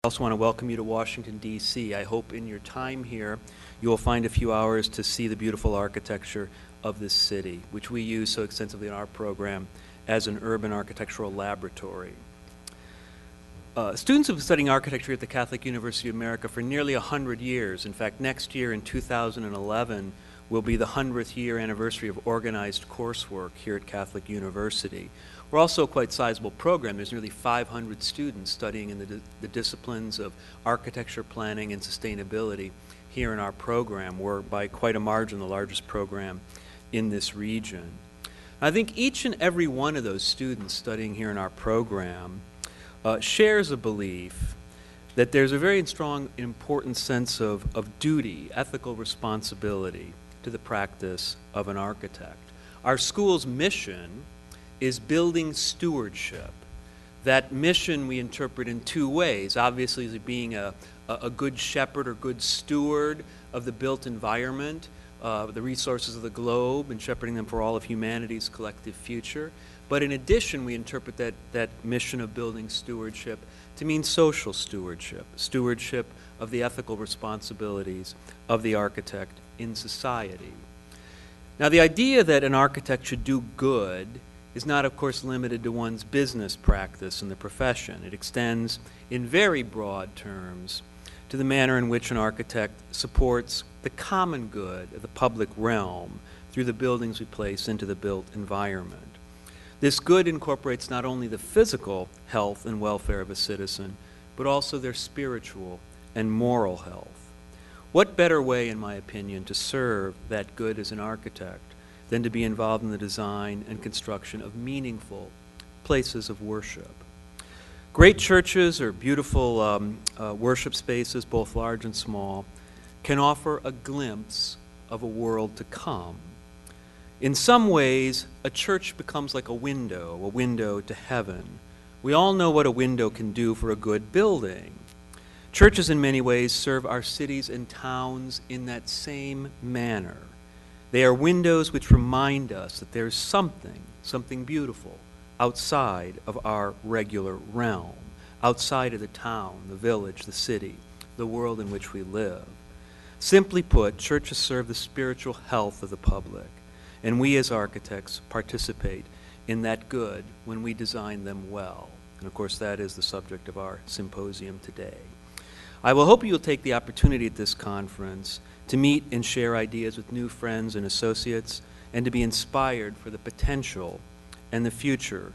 I also want to welcome you to Washington, D.C. I hope in your time here you will find a few hours to see the beautiful architecture of this city, which we use so extensively in our program as an urban architectural laboratory. Students have been studying architecture at the Catholic University of America for nearly 100 years. In fact, next year in 2011 will be the 100th year anniversary of organized coursework here at Catholic University. We're also a quite sizable program. There's nearly 500 students studying in the disciplines of architecture, planning, and sustainability here in our program. We're by quite a margin the largest program in this region. I think each and every one of those students studying here in our program shares a belief that there's a very strong, important sense of duty, ethical responsibility to the practice of an architect. Our school's mission is building stewardship. That mission we interpret in two ways. Obviously, as being a good shepherd or good steward of the built environment, the resources of the globe, and shepherding them for all of humanity's collective future. But in addition, we interpret that mission of building stewardship to mean social stewardship, stewardship of the ethical responsibilities of the architect in society. Now, the idea that an architect should do good is not, of course, limited to one's business practice in the profession. It extends in very broad terms to the manner in which an architect supports the common good of the public realm through the buildings we place into the built environment. This good incorporates not only the physical health and welfare of a citizen, but also their spiritual and moral health. What better way, in my opinion, to serve that good as an architect than to be involved in the design and construction of meaningful places of worship? Great churches or beautiful worship spaces, both large and small, can offer a glimpse of a world to come. In some ways, a church becomes like a window to heaven. We all know what a window can do for a good building. Churches in many ways serve our cities and towns in that same manner. They are windows which remind us that there's something beautiful outside of our regular realm, outside of the town, the village, the city, the world in which we live. Simply put, churches serve the spiritual health of the public, and we as architects participate in that good when we design them well. And of course, that is the subject of our symposium today. I will hope you'll take the opportunity at this conference to meet and share ideas with new friends and associates, and to be inspired for the potential and the future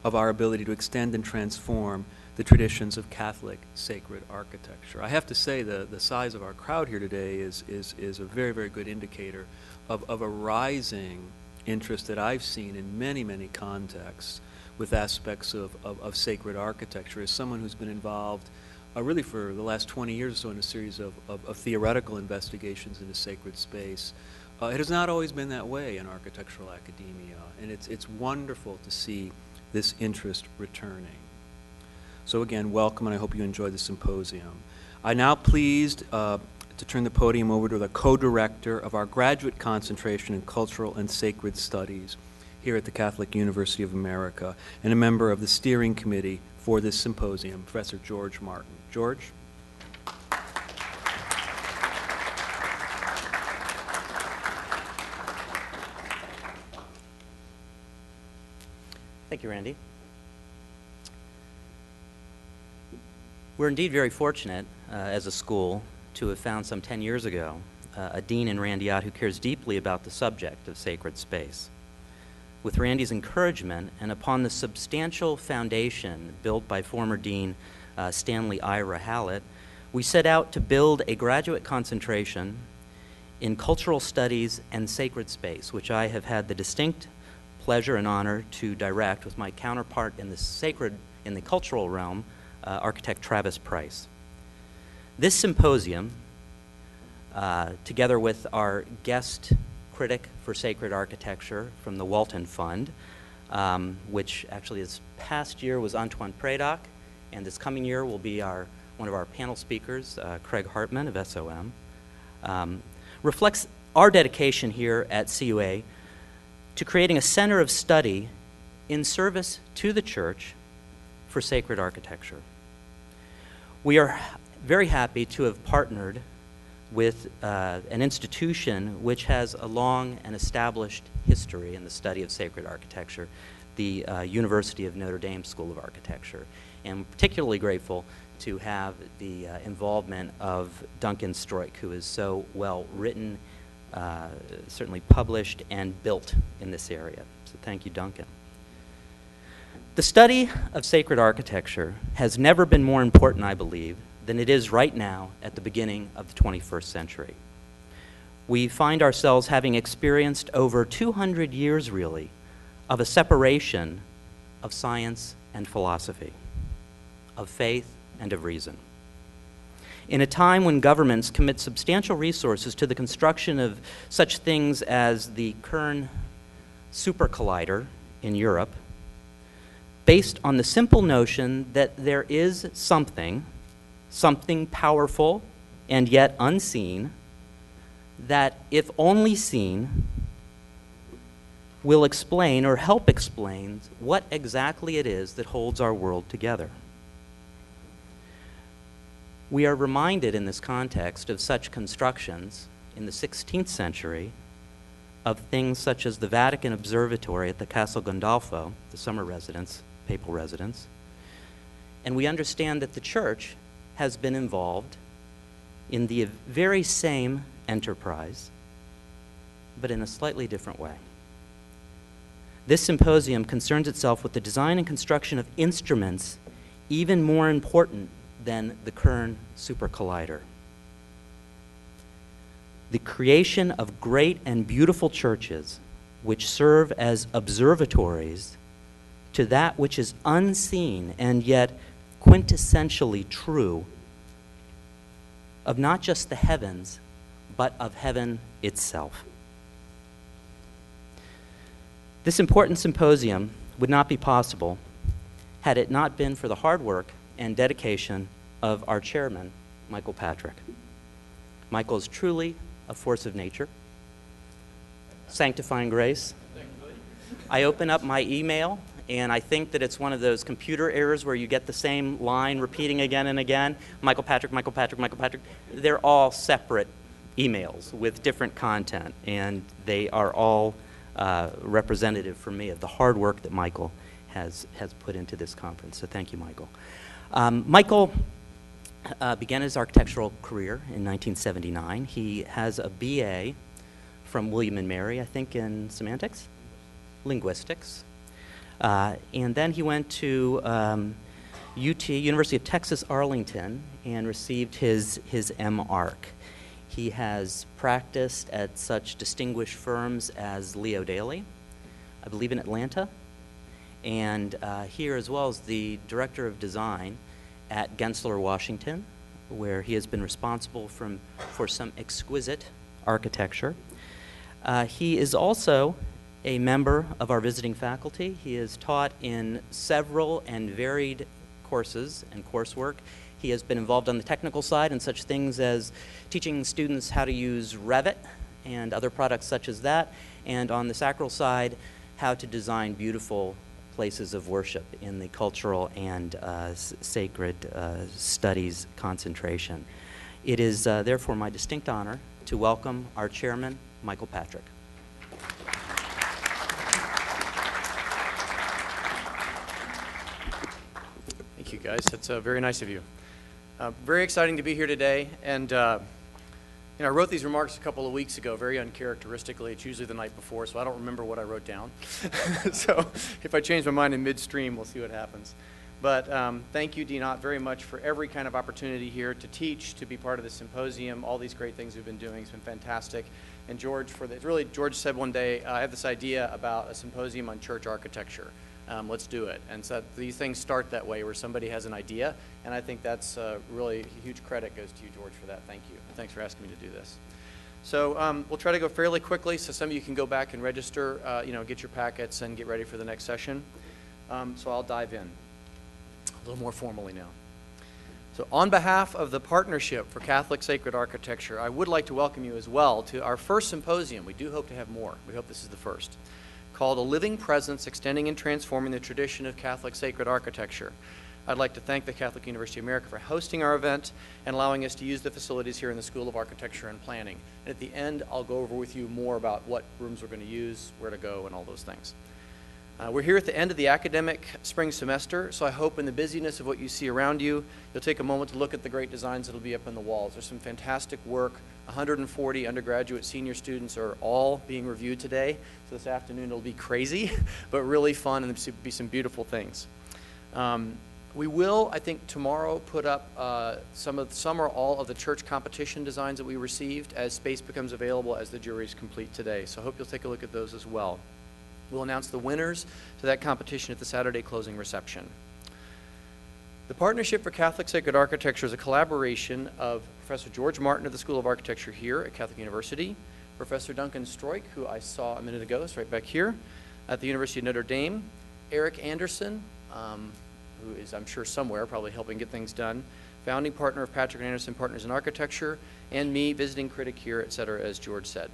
of our ability to extend and transform the traditions of Catholic sacred architecture. I have to say the size of our crowd here today is a very, very good indicator of a rising interest that I've seen in many, many contexts with aspects of sacred architecture. As someone who's been involved really for the last 20 years or so in a series of theoretical investigations into sacred space, it has not always been that way in architectural academia, and it's wonderful to see this interest returning. So again, welcome, and I hope you enjoy the symposium. I'm now pleased to turn the podium over to the co-director of our graduate concentration in cultural and sacred studies here at the Catholic University of America, and a member of the steering committee for this symposium, Professor George Martin. George? Thank you, Randy. We're indeed very fortunate as a school to have found some 10 years ago a dean in Randy Ott who cares deeply about the subject of sacred space. With Randy's encouragement and upon the substantial foundation built by former Dean Stanley Ira Hallett, we set out to build a graduate concentration in cultural studies and sacred space, which I have had the distinct pleasure and honor to direct with my counterpart in the cultural realm, architect Travis Price. This symposium, together with our guest critic for sacred architecture from the Walton Fund, which actually this past year was Antoine Predock, and this coming year will be one of our panel speakers, Craig Hartman of SOM, reflects our dedication here at CUA to creating a center of study in service to the church for sacred architecture. We are very happy to have partnered with an institution which has a long and established history in the study of sacred architecture, the University of Notre Dame School of Architecture. And we're particularly grateful to have the involvement of Duncan Stroik, who is so well written, certainly published, and built in this area. So thank you, Duncan. The study of sacred architecture has never been more important, I believe, than it is right now at the beginning of the 21st century. We find ourselves having experienced over 200 years, really, of a separation of science and philosophy, of faith and of reason. In a time when governments commit substantial resources to the construction of such things as the CERN Super Collider in Europe, based on the simple notion that there is something powerful and yet unseen, that if only seen, will explain or help explain what exactly it is that holds our world together. We are reminded in this context of such constructions in the 16th century of things such as the Vatican Observatory at the Castel Gandolfo, the summer residence, papal residence, and we understand that the Church has been involved in the very same enterprise, but in a slightly different way. This symposium concerns itself with the design and construction of instruments even more important than the CERN Super Collider. The creation of great and beautiful churches which serve as observatories to that which is unseen and yet quintessentially true of not just the heavens, but of heaven itself. This important symposium would not be possible had it not been for the hard work and dedication of our chairman, Michael Patrick. Michael is truly a force of nature, sanctifying grace. I open up my email, and I think that it's one of those computer errors where you get the same line repeating again and again. Michael Patrick, Michael Patrick, Michael Patrick. They're all separate emails with different content, and they are all representative for me of the hard work that Michael has put into this conference. So thank you, Michael. Michael began his architectural career in 1979. He has a BA from William & Mary, I think, in semantics? Linguistics. And then he went to UT, University of Texas, Arlington, and received his M.Arch. He has practiced at such distinguished firms as Leo Daly, I believe in Atlanta, and here as well as the Director of Design at Gensler, Washington, where he has been responsible for some exquisite architecture. He is also a member of our visiting faculty. He has taught in several and varied courses and coursework. He has been involved on the technical side in such things as teaching students how to use Revit and other products such as that, and on the sacral side, how to design beautiful places of worship in the cultural and sacred studies concentration. It is therefore my distinct honor to welcome our chairman, Michael Patrick. Thank you, guys. That's very nice of you. Very exciting to be here today, and I wrote these remarks a couple of weeks ago, very uncharacteristically. It's usually the night before, so I don't remember what I wrote down. So if I change my mind in midstream, we'll see what happens. But thank you, Dean Ott, very much for every kind of opportunity here to teach, to be part of the symposium, all these great things we've been doing. It's been fantastic. And George, George said one day, I have this idea about a symposium on church architecture. Let's do it. And so these things start that way, where somebody has an idea, and I think that's really huge credit goes to you, George, for that. Thank you. And thanks for asking me to do this. So we'll try to go fairly quickly, so some of you can go back and register, get your packets and get ready for the next session. So I'll dive in a little more formally now. So on behalf of the Partnership for Catholic Sacred Architecture, I would like to welcome you as well to our first symposium. We do hope to have more. We hope this is the first, called A Living Presence Extending and Transforming the Tradition of Catholic Sacred Architecture. I'd like to thank the Catholic University of America for hosting our event and allowing us to use the facilities here in the School of Architecture and Planning. And at the end, I'll go over with you more about what rooms we're going to use, where to go, and all those things. We're here at the end of the academic spring semester, so I hope in the busyness of what you see around you, you'll take a moment to look at the great designs that will be up on the walls. There's some fantastic work. 140 undergraduate senior students are all being reviewed today, so this afternoon it'll be crazy, but really fun, and there'll be some beautiful things. We will, I think, tomorrow put up some or all of the church competition designs that we received as space becomes available as the jury is complete today, so I hope you'll take a look at those as well. We'll announce the winners to that competition at the Saturday closing reception. The Partnership for Catholic Sacred Architecture is a collaboration of Professor George Martin of the School of Architecture here at Catholic University, Professor Duncan Stroik, who I saw a minute ago, is right back here, at the University of Notre Dame, Eric Anderson, who is, I'm sure, somewhere, probably helping get things done, founding partner of Patrick and Anderson Partners in Architecture, and me, visiting critic here, et cetera, as George said.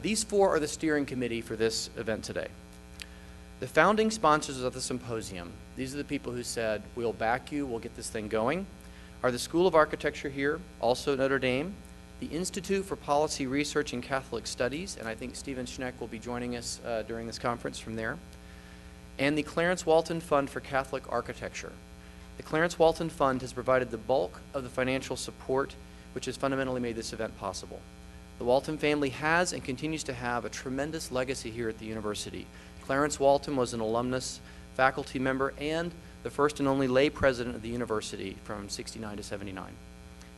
These four are the steering committee for this event today. The founding sponsors of the symposium, these are the people who said, we'll back you, we'll get this thing going, are the School of Architecture here, also Notre Dame, the Institute for Policy Research and Catholic Studies, and I think Stephen Schneck will be joining us during this conference from there, and the Clarence Walton Fund for Catholic Architecture. The Clarence Walton Fund has provided the bulk of the financial support which has fundamentally made this event possible. The Walton family has and continues to have a tremendous legacy here at the university. Clarence Walton was an alumnus, faculty member, and the first and only lay president of the university from 69 to 79.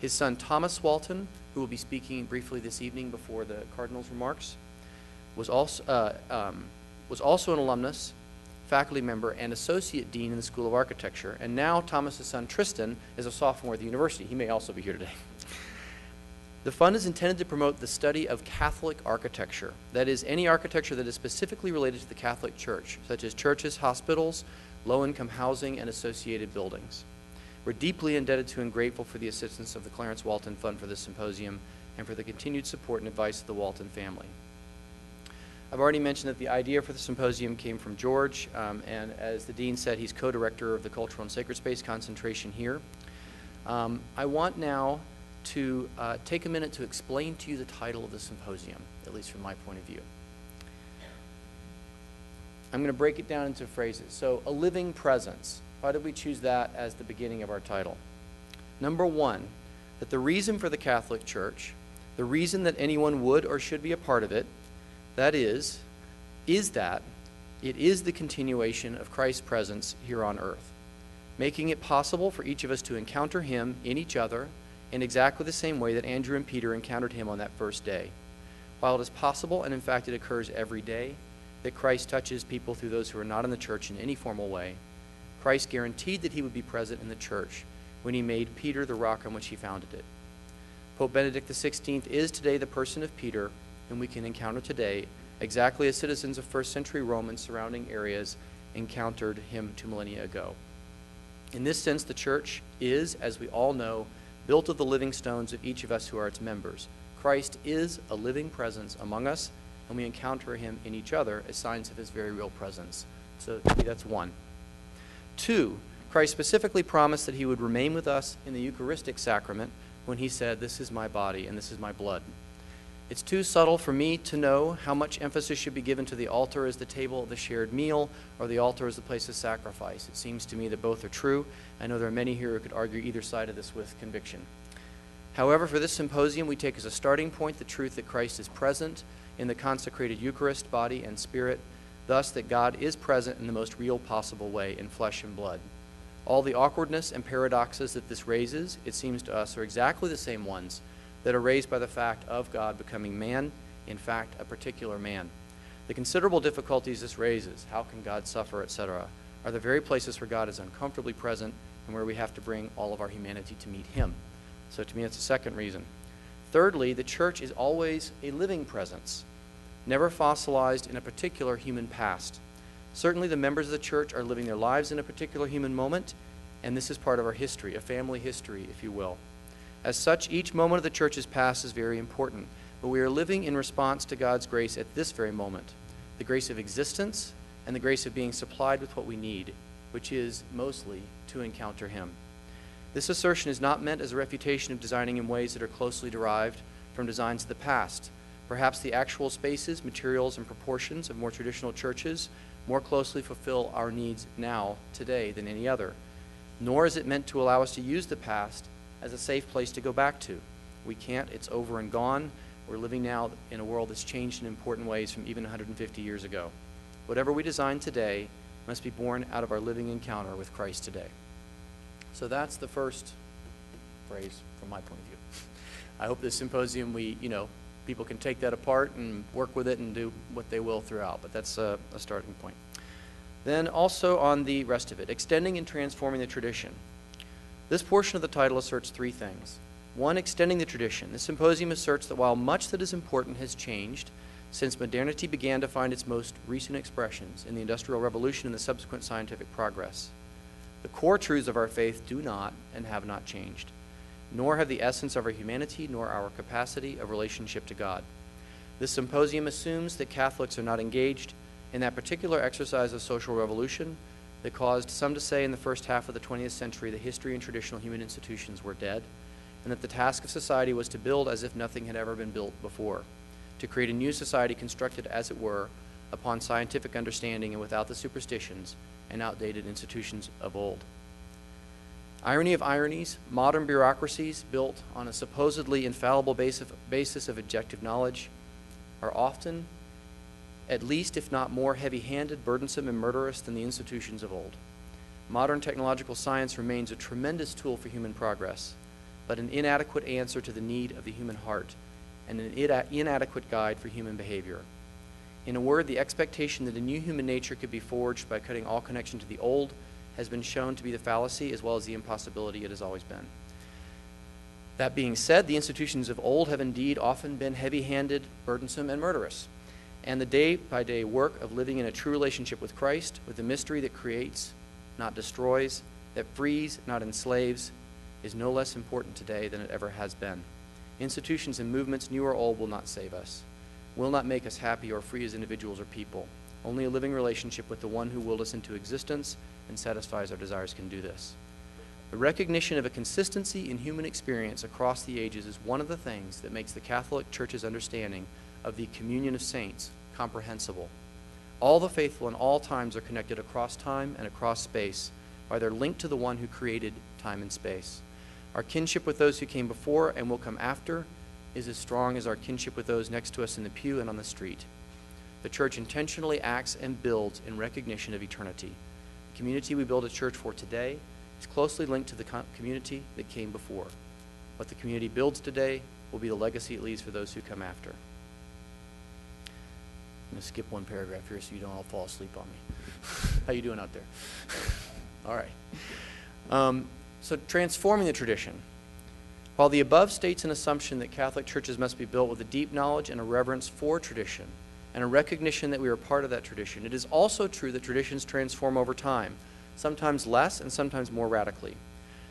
His son Thomas Walton, who will be speaking briefly this evening before the Cardinal's remarks, was also an alumnus, faculty member, and associate dean in the School of Architecture. And now Thomas's son Tristan is a sophomore at the university. He may also be here today. The fund is intended to promote the study of Catholic architecture, that is, any architecture that is specifically related to the Catholic Church, such as churches, hospitals, low-income housing, and associated buildings. We're deeply indebted to and grateful for the assistance of the Clarence Walton Fund for this symposium and for the continued support and advice of the Walton family. I've already mentioned that the idea for the symposium came from George, and as the dean said, he's co-director of the Cultural and Sacred Space concentration here. I want now to take a minute to explain to you the title of the symposium, at least from my point of view. I'm going to break it down into phrases. So, a living presence. Why did we choose that as the beginning of our title? Number one, that the reason for the Catholic Church, the reason that anyone would or should be a part of it, that is that it is the continuation of Christ's presence here on earth, making it possible for each of us to encounter him in each other in exactly the same way that Andrew and Peter encountered him on that first day. While it is possible, and in fact it occurs every day, that Christ touches people through those who are not in the church in any formal way, Christ guaranteed that he would be present in the church when he made Peter the rock on which he founded it. Pope Benedict XVI is today the person of Peter, whom we can encounter today, exactly as citizens of first century Rome and surrounding areas encountered him 2 millennia ago. In this sense, the church is, as we all know, built of the living stones of each of us who are its members. Christ is a living presence among us, and we encounter him in each other as signs of his very real presence. So that's one. Two, Christ specifically promised that he would remain with us in the Eucharistic sacrament when he said, "This is my body and this is my blood." It's too subtle for me to know how much emphasis should be given to the altar as the table of the shared meal or the altar as the place of sacrifice. It seems to me that both are true. I know there are many here who could argue either side of this with conviction. However, for this symposium, we take as a starting point the truth that Christ is present in the consecrated Eucharist, body and spirit, thus that God is present in the most real possible way in flesh and blood. All the awkwardness and paradoxes that this raises, it seems to us, are exactly the same ones that are raised by the fact of God becoming man, in fact, a particular man. The considerable difficulties this raises, how can God suffer, etc., are the very places where God is uncomfortably present and where we have to bring all of our humanity to meet him. So to me, that's the second reason. Thirdly, the church is always a living presence, never fossilized in a particular human past. Certainly the members of the church are living their lives in a particular human moment, and this is part of our history, a family history, if you will. As such, each moment of the church's past is very important, but we are living in response to God's grace at this very moment, the grace of existence and the grace of being supplied with what we need which is mostly to encounter him. This assertion is not meant as a refutation of designing in ways that are closely derived from designs of the past. Perhaps the actual spaces, materials, and proportions of more traditional churches more closely fulfill our needs now, today, than any other. Nor is it meant to allow us to use the past as a safe place to go back to. We can't. It's over and gone. We're living now in a world that's changed in important ways from even 150 years ago. Whatever we design today must be born out of our living encounter with Christ today. So that's the first phrase from my point of view. I hope this symposium, people can take that apart and work with it and do what they will throughout, but that's a starting point. Then also on the rest of it, extending and transforming the tradition. This portion of the title asserts three things. One, extending the tradition. The symposium asserts that while much that is important has changed since modernity began to find its most recent expressions in the Industrial Revolution and the subsequent scientific progress, the core truths of our faith do not and have not changed, nor have the essence of our humanity nor our capacity of relationship to God. This symposium assumes that Catholics are not engaged in that particular exercise of social revolution that caused some to say in the first half of the 20th century that history and traditional human institutions were dead, and that the task of society was to build as if nothing had ever been built before, to create a new society constructed, as it were, upon scientific understanding and without the superstitions and outdated institutions of old. Irony of ironies, modern bureaucracies built on a supposedly infallible basis of objective knowledge are often, at least if not more heavy-handed, burdensome, and murderous than the institutions of old. Modern technological science remains a tremendous tool for human progress, but an inadequate answer to the need of the human heart and an inadequate guide for human behavior. In a word, the expectation that a new human nature could be forged by cutting all connection to the old has been shown to be the fallacy as well as the impossibility it has always been. That being said, the institutions of old have indeed often been heavy-handed, burdensome, and murderous. And the day-by-day work of living in a true relationship with Christ, with the mystery that creates, not destroys, that frees, not enslaves, is no less important today than it ever has been. Institutions and movements, new or old, will not save us, will not make us happy or free as individuals or people. Only a living relationship with the one who willed us into existence and satisfies our desires can do this. The recognition of a consistency in human experience across the ages is one of the things that makes the Catholic Church's understanding of the communion of saints comprehensible. All the faithful in all times are connected across time and across space by their link to the one who created time and space. Our kinship with those who came before and will come after is as strong as our kinship with those next to us in the pew and on the street. The Church intentionally acts and builds in recognition of eternity. The community we build a church for today is closely linked to the community that came before. What the community builds today will be the legacy it leaves for those who come after. I'm going to skip one paragraph here so you don't all fall asleep on me. How you doing out there? All right. So transforming the tradition. While the above states an assumption that Catholic churches must be built with a deep knowledge and a reverence for tradition, and a recognition that we are part of that tradition, it is also true that traditions transform over time, sometimes less and sometimes more radically.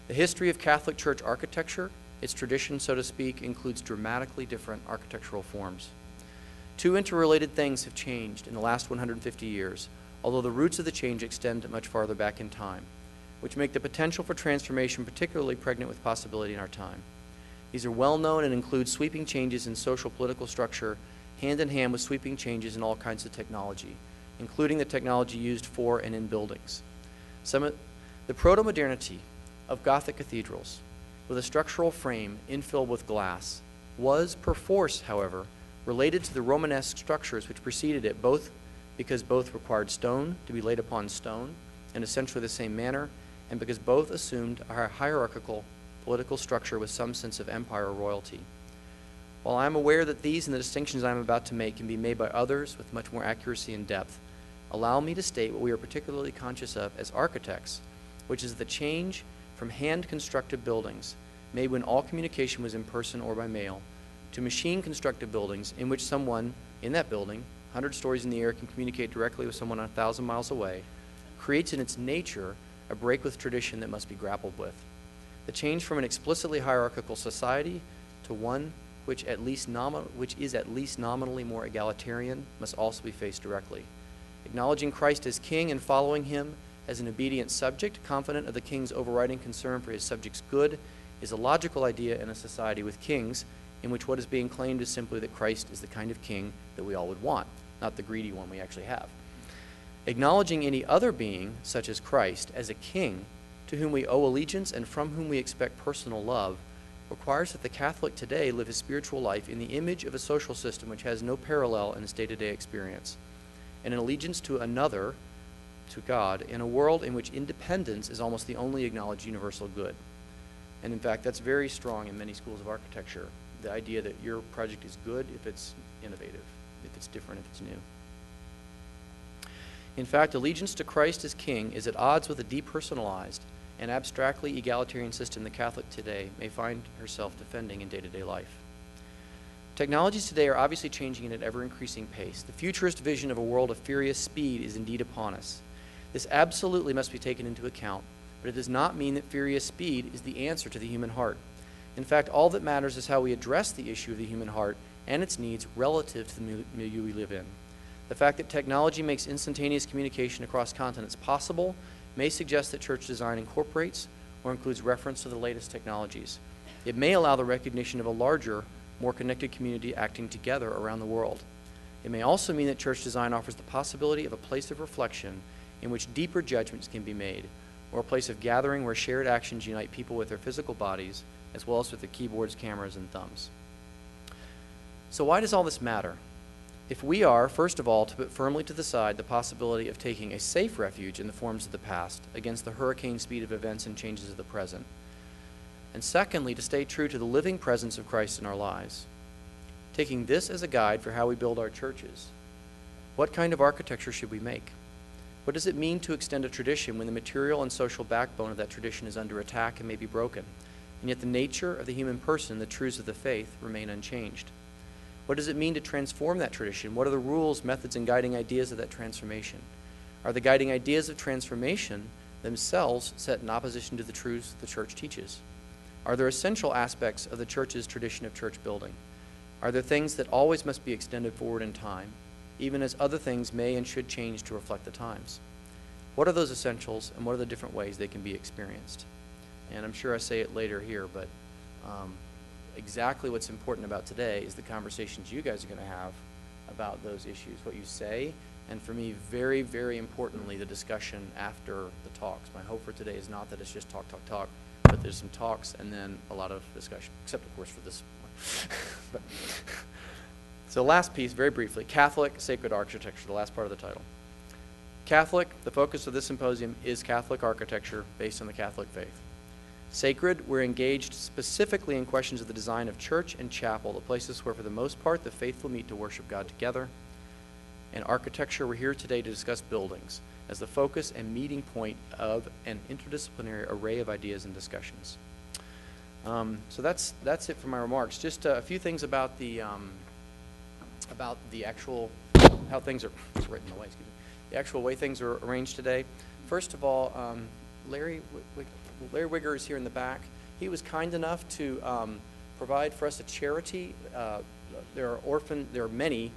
The history of Catholic Church architecture, its tradition, so to speak, includes dramatically different architectural forms. Two interrelated things have changed in the last 150 years, although the roots of the change extend much farther back in time, which make the potential for transformation particularly pregnant with possibility in our time. These are well known and include sweeping changes in social political structure, hand in hand with sweeping changes in all kinds of technology, including the technology used for and in buildings. The proto-modernity of Gothic cathedrals, with a structural frame infilled with glass, was perforce, however, related to the Romanesque structures which preceded it, both because both required stone to be laid upon stone in essentially the same manner, and because both assumed a hierarchical political structure with some sense of empire or royalty. While I am aware that these and the distinctions I am about to make can be made by others with much more accuracy and depth, allow me to state what we are particularly conscious of as architects, which is the change from hand-constructed buildings made when all communication was in person or by mail, to machine-constructed buildings in which someone in that building, 100 stories in the air, can communicate directly with someone 1,000 miles away, creates in its nature a break with tradition that must be grappled with. The change from an explicitly hierarchical society to one which is at least nominally more egalitarian must also be faced directly. Acknowledging Christ as King and following him as an obedient subject, confident of the king's overriding concern for his subjects' good, is a logical idea in a society with kings in which what is being claimed is simply that Christ is the kind of king that we all would want, not the greedy one we actually have. Acknowledging any other being, such as Christ, as a king to whom we owe allegiance and from whom we expect personal love, requires that the Catholic today live his spiritual life in the image of a social system which has no parallel in his day-to-day experience, and an allegiance to another, to God, in a world in which independence is almost the only acknowledged universal good. And in fact, that's very strong in many schools of architecture, the idea that your project is good if it's innovative, if it's different, if it's new. In fact, allegiance to Christ as king is at odds with a depersonalized and abstractly egalitarian system the Catholic today may find herself defending in day-to-day life. Technologies today are obviously changing at an ever-increasing pace. The futurist vision of a world of furious speed is indeed upon us. This absolutely must be taken into account, but it does not mean that furious speed is the answer to the human heart. In fact, all that matters is how we address the issue of the human heart and its needs relative to the milieu we live in. The fact that technology makes instantaneous communication across continents possible may suggest that church design incorporates or includes reference to the latest technologies. It may allow the recognition of a larger, more connected community acting together around the world. It may also mean that church design offers the possibility of a place of reflection in which deeper judgments can be made, or a place of gathering where shared actions unite people with their physical bodies, as well as with their keyboards, cameras, and thumbs. So why does all this matter? If we are, first of all, to put firmly to the side the possibility of taking a safe refuge in the forms of the past against the hurricane speed of events and changes of the present, and secondly, to stay true to the living presence of Christ in our lives, taking this as a guide for how we build our churches, what kind of architecture should we make? What does it mean to extend a tradition when the material and social backbone of that tradition is under attack and may be broken, and yet the nature of the human person, the truths of the faith, remain unchanged? What does it mean to transform that tradition? What are the rules, methods, and guiding ideas of that transformation? Are the guiding ideas of transformation themselves set in opposition to the truths the church teaches? Are there essential aspects of the church's tradition of church building? Are there things that always must be extended forward in time, even as other things may and should change to reflect the times? What are those essentials, and what are the different ways they can be experienced? And I'm sure I say it later here, but exactly what's important about today is the conversations you guys are going to have about those issues, what you say, and for me, very, very importantly, the discussion after the talks. My hope for today is not that it's just talk, talk, talk, but there's some talks and then a lot of discussion, except of course for this one. So last piece, very briefly, Catholic sacred architecture, the last part of the title. Catholic, the focus of this symposium is Catholic architecture based on the Catholic faith. Sacred, we're engaged specifically in questions of the design of church and chapel, the places where for the most part the faithful meet to worship God together. And architecture, we're here today to discuss buildings as the focus and meeting point of an interdisciplinary array of ideas and discussions. So that's it for my remarks. Just a few things about the actual, how things are, it's right in the way, excuse me, the actual way things are arranged today. First of all, Larry Wigger is here in the back. He was kind enough to provide for us a charity. There are many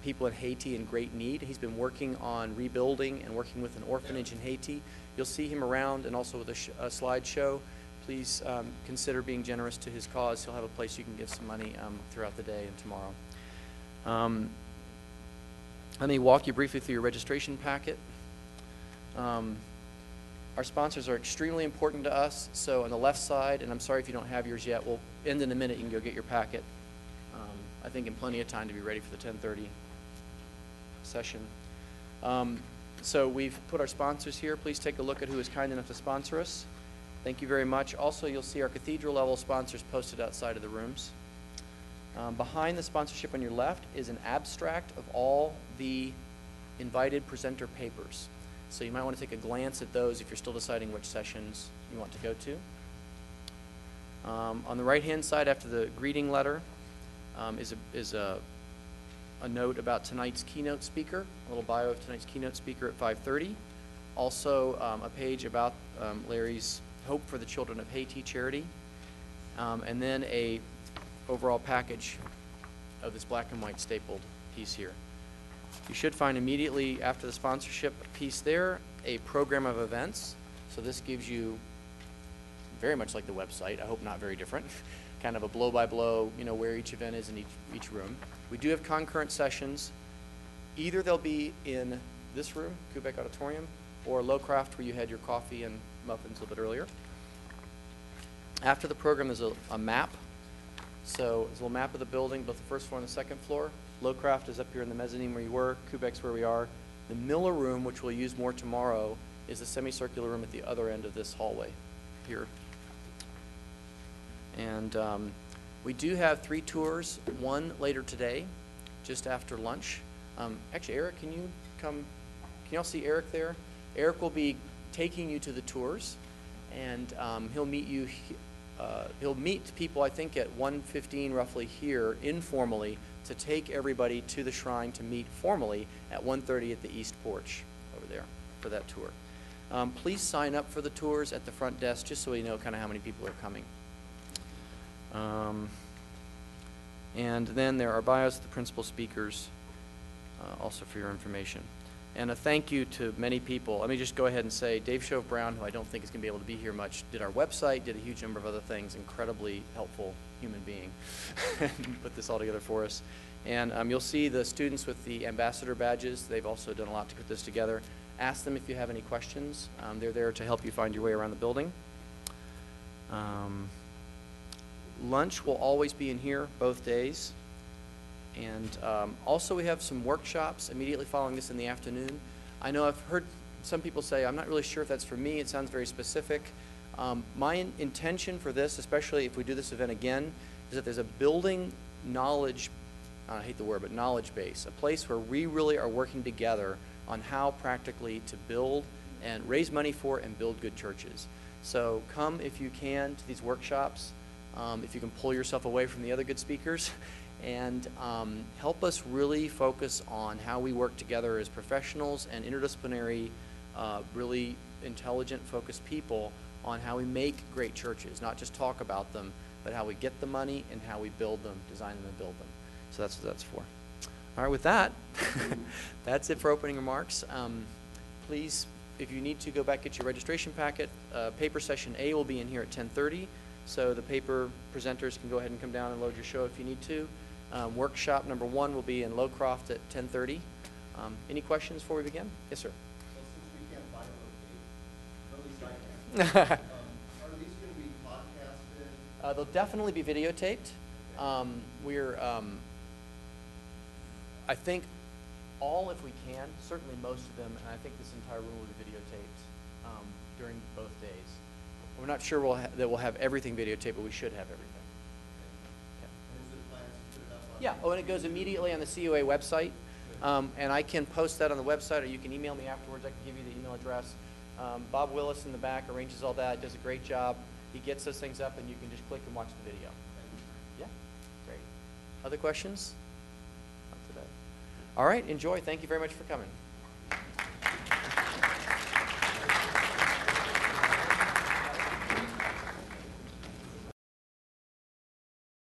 people in Haiti in great need. He's been working on rebuilding and working with an orphanage in Haiti. You'll see him around and also with a slideshow. Please consider being generous to his cause. He'll have a place you can give some money throughout the day and tomorrow. Let me walk you briefly through your registration packet. Our sponsors are extremely important to us, so on the left side, and I'm sorry if you don't have yours yet, we'll end in a minute, you can go get your packet. I think in plenty of time to be ready for the 10:30 session. So we've put our sponsors here. Please take a look at who is kind enough to sponsor us. Thank you very much. Also, you'll see our cathedral level sponsors posted outside of the rooms. Behind the sponsorship on your left is an abstract of all the invited presenter papers. So you might want to take a glance at those if you're still deciding which sessions you want to go to. On the right-hand side, after the greeting letter, is a note about tonight's keynote speaker, a little bio of tonight's keynote speaker at 5:30. Also, a page about Larry's Hope for the Children of Haiti charity, and then a overall package of this black and white stapled piece here. You should find immediately after the sponsorship piece there a program of events. So this gives you, very much like the website, I hope not very different, kind of a blow-by-blow, you know, where each event is in each room. We do have concurrent sessions. Either they'll be in this room, Kubeck Auditorium, or Lowcraft, where you had your coffee and muffins a little bit earlier. After the program, there's a map. So there's a little map of the building, both the first floor and the second floor. Lowcraft is up here in the mezzanine where you were, Kubeck's where we are. The Miller room, which we'll use more tomorrow, is a semicircular room at the other end of this hallway here. And we do have 3 tours, one later today, just after lunch. Actually, Eric, can you come? Can y'all see Eric there? Eric will be taking you to the tours, and he'll meet you. He'll meet people, I think, at 1:15 roughly here, informally, to take everybody to the shrine to meet formally at 1:30 at the East Porch over there for that tour. Please sign up for the tours at the front desk, just so we know kind of how many people are coming. And then there are bios of the principal speakers, also for your information. And a thank you to many people. Let me just go ahead and say Dave Shove Brown, who I don't think is going to be able to be here much, did our website, did a huge number of other things, incredibly helpful human being, put this all together for us. And you'll see the students with the ambassador badges. They've also done a lot to put this together. Ask them if you have any questions. They're there to help you find your way around the building. Lunch will always be in here both days. And also we have some workshops immediately following this in the afternoon. I know I've heard some people say, I'm not really sure if that's for me. It sounds very specific. My intention for this, especially if we do this event again, is that there's a building knowledge, I hate the word, but knowledge base, a place where we really are working together on how practically to build and raise money for and build good churches. So come if you can to these workshops, if you can pull yourself away from the other good speakers, and help us really focus on how we work together as professionals and interdisciplinary, really intelligent, focused people on how we make great churches, not just talk about them, but how we get the money and how we build them, design them and build them. So that's what that's for. All right, with that, that's it for opening remarks. Please, if you need to, go back, get your registration packet. Paper session A will be in here at 10:30, so the paper presenters can go ahead and come down and load your show if you need to. Workshop number 1 will be in Lowcroft at 10:30. Any questions before we begin? Yes, sir. Well, since we can't buy at least I can. Are these going to be podcasted? They'll definitely be videotaped. I think all, if we can, certainly most of them, and I think this entire room will be videotaped during both days. We're not sure that we'll have everything videotaped, but we should have everything. Yeah, and it goes immediately on the COA website, and I can post that on the website, or you can email me afterwards. I can give you the email address. Bob Willis in the back arranges all that, does a great job. He gets those things up, and you can just click and watch the video. Yeah, great. Other questions? Not today. All right, enjoy. Thank you very much for coming.